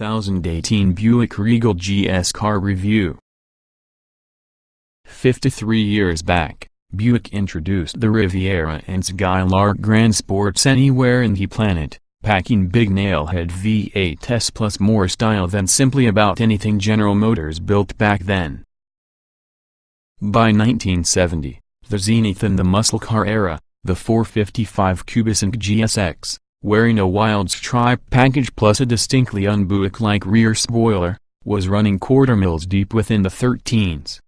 2018 Buick Regal GS car review. 53 years back, Buick introduced the Riviera and Skylark Grand Sports anywhere in the planet, packing big nailhead V8s plus more style than simply about anything General Motors built back then. By 1970, the zenith in the muscle car era, the 455 Cubicink GSX, wearing a wild stripe package plus a distinctly un-Buick-like rear spoiler, was running quarter mils deep within the 13s.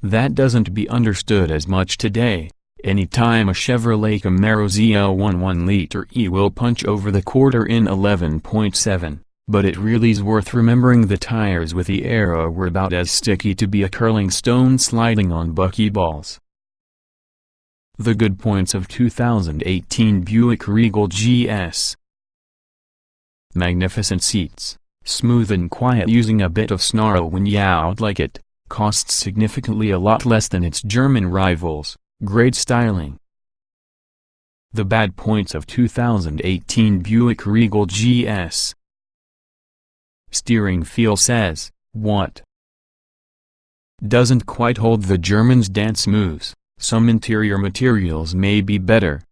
That doesn't be understood as much today. Anytime a Chevrolet Camaro ZL1 1-liter E will punch over the quarter in 11.7, but it really's worth remembering the tires with the era were about as sticky to be a curling stone sliding on buckyballs. The good points of 2018 Buick Regal GS. Magnificent seats, smooth and quiet using a bit of snarl when you out like it, costs significantly a lot less than its German rivals, great styling. The bad points of 2018 Buick Regal GS. Steering feel says, what? Doesn't quite hold the Germans' dance moves. Some interior materials may be better.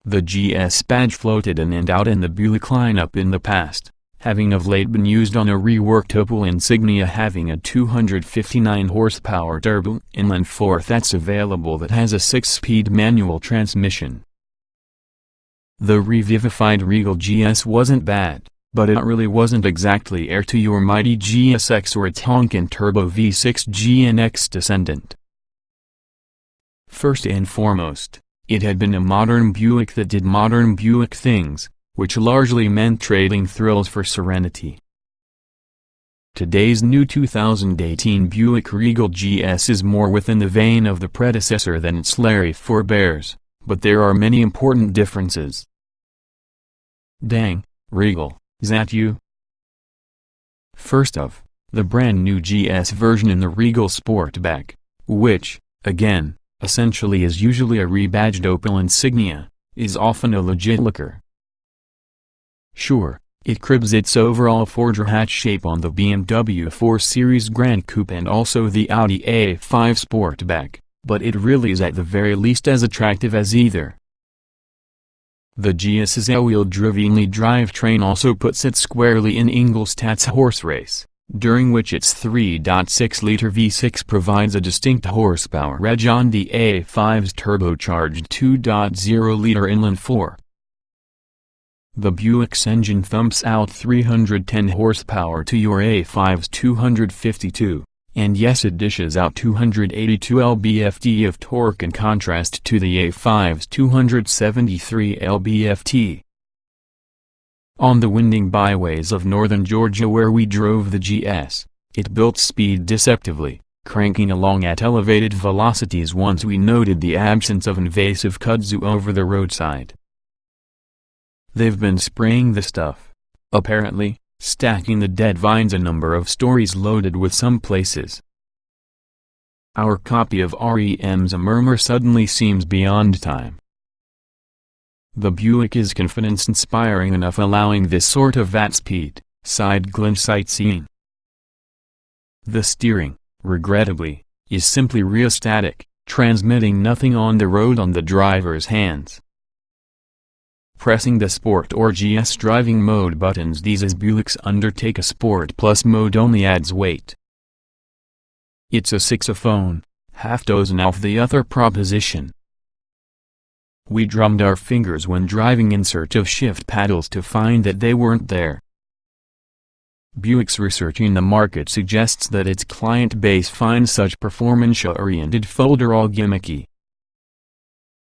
The GS badge floated in and out in the Buick lineup in the past, having of late been used on a reworked Opel Insignia having a 259 horsepower turbo inline 4 that's available that has a 6-speed manual transmission. The revivified Regal GS wasn't bad, but it really wasn't exactly heir to your mighty GSX or its honkin' turbo V6 GNX descendant. First and foremost, it had been a modern Buick that did modern Buick things, which largely meant trading thrills for serenity. Today's new 2018 Buick Regal GS is more within the vein of the predecessor than its Larry forebears, but there are many important differences. Dang, Regal, is that you? First off, the brand new GS version in the Regal Sportback, which, again, essentially is usually a rebadged Opel Insignia, is often a legit looker. Sure, it cribs its overall four-door hatch shape on the BMW 4 Series Grand Coupe and also the Audi A5 Sportback, but it really is at the very least as attractive as either. The GS's all-wheel-driven drivetrain also puts it squarely in Ingolstadt's horse race, during which its 3.6-liter V6 provides a distinct horsepower edge on the A5's turbocharged 2.0-liter inline 4. The Buick's engine thumps out 310 horsepower to your A5's 252, and yes, it dishes out 282 lb-ft of torque in contrast to the A5's 273 lb-ft. On the winding byways of northern Georgia where we drove the GS, it built speed deceptively, cranking along at elevated velocities once we noted the absence of invasive kudzu over the roadside. They've been spraying the stuff, apparently, stacking the dead vines a number of stories loaded with some places. Our copy of REM's A Murmur suddenly seems beyond time. The Buick is confidence-inspiring enough allowing this sort of at-speed, side-glint sightseeing. The steering, regrettably, is simply rheostatic, transmitting nothing on the road on the driver's hands. Pressing the Sport or GS driving mode buttons these as Buicks undertake a Sport Plus mode only adds weight. It's a saxophone, half dozen off the other proposition. We drummed our fingers when driving in search of shift paddles to find that they weren't there. Buick's researching the market suggests that its client base finds such performance-oriented folder all gimmicky.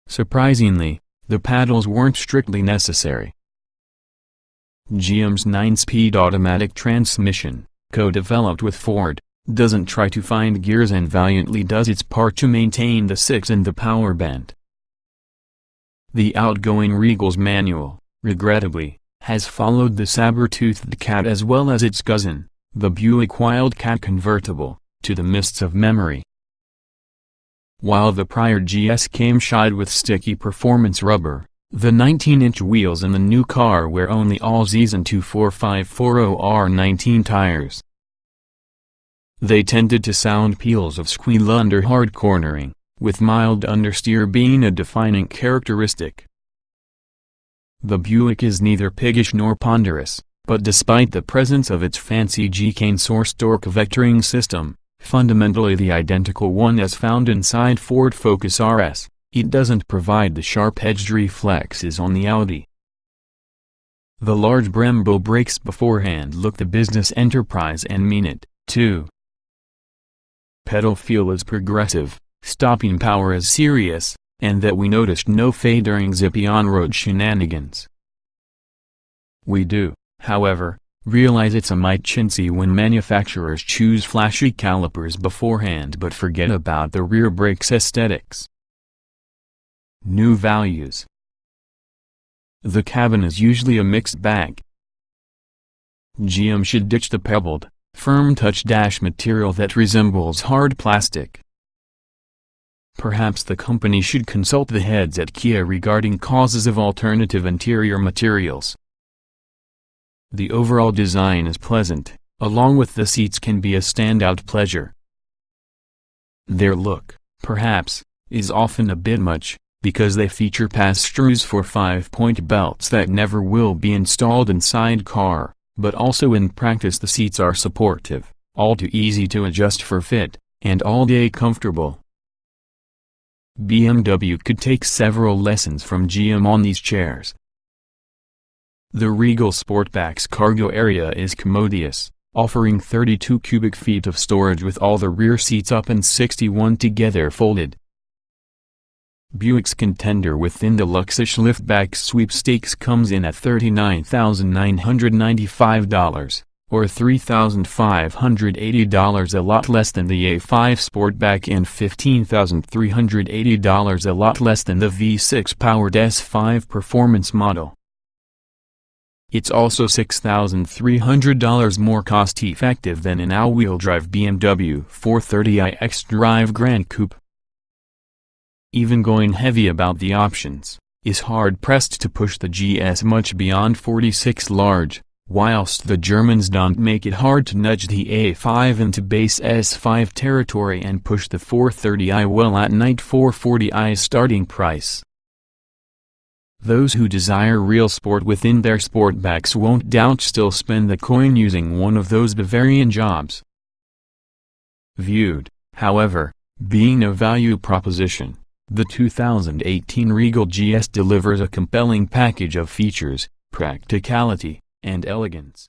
Surprisingly, the paddles weren't strictly necessary. GM's 9-speed automatic transmission, co-developed with Ford, doesn't try to find gears and valiantly does its part to maintain the 6 in the power band. The outgoing Regal's manual, regrettably, has followed the saber-toothed cat as well as its cousin, the Buick Wildcat convertible, to the mists of memory. While the prior GS came shod with sticky performance rubber, The 19-inch wheels in the new car were only all-season 24540R19 tires. They tended to sound peals of squeal under hard cornering, with mild understeer being a defining characteristic. The Buick is neither piggish nor ponderous, but despite the presence of its fancy G-cane-source torque vectoring system, fundamentally the identical one as found inside Ford Focus RS, it doesn't provide the sharp-edged reflexes on the Audi. The large Brembo brakes beforehand look the business enterprise and mean it, too. Pedal feel is progressive, stopping power is serious, and that we noticed no fade during zippy on-road shenanigans. We do, however, realize it's a mite chintzy when manufacturers choose flashy calipers beforehand but forget about the rear brakes aesthetics. New values. The cabin is usually a mixed bag. GM should ditch the pebbled, firm touch dash material that resembles hard plastic. Perhaps the company should consult the heads at Kia regarding causes of alternative interior materials. The overall design is pleasant, along with the seats can be a standout pleasure. Their look, perhaps, is often a bit much, because they feature pass-throughs for 5-point belts that never will be installed inside car, but also in practice the seats are supportive, all too easy to adjust for fit, and all-day comfortable. BMW could take several lessons from GM on these chairs. The Regal Sportback's cargo area is commodious, offering 32 cubic feet of storage with all the rear seats up and 61 together folded. Buick's contender within the Luxish Liftback sweepstakes comes in at $39,995, or $3,580, a lot less than the A5 Sportback and $15,380, a lot less than the V6-powered S5 performance model. It's also $6,300 more cost-effective than an all-wheel drive BMW 430i xDrive Grand Coupe. Even going heavy about the options, is hard-pressed to push the GS much beyond 46 large, whilst the Germans don't make it hard to nudge the A5 into base S5 territory and push the 430i well at night 440i's starting price. Those who desire real sport within their sportbacks won't doubt still spend the coin using one of those Bavarian jobs. Viewed, however, being a value proposition, the 2018 Regal GS delivers a compelling package of features, practicality, and elegance.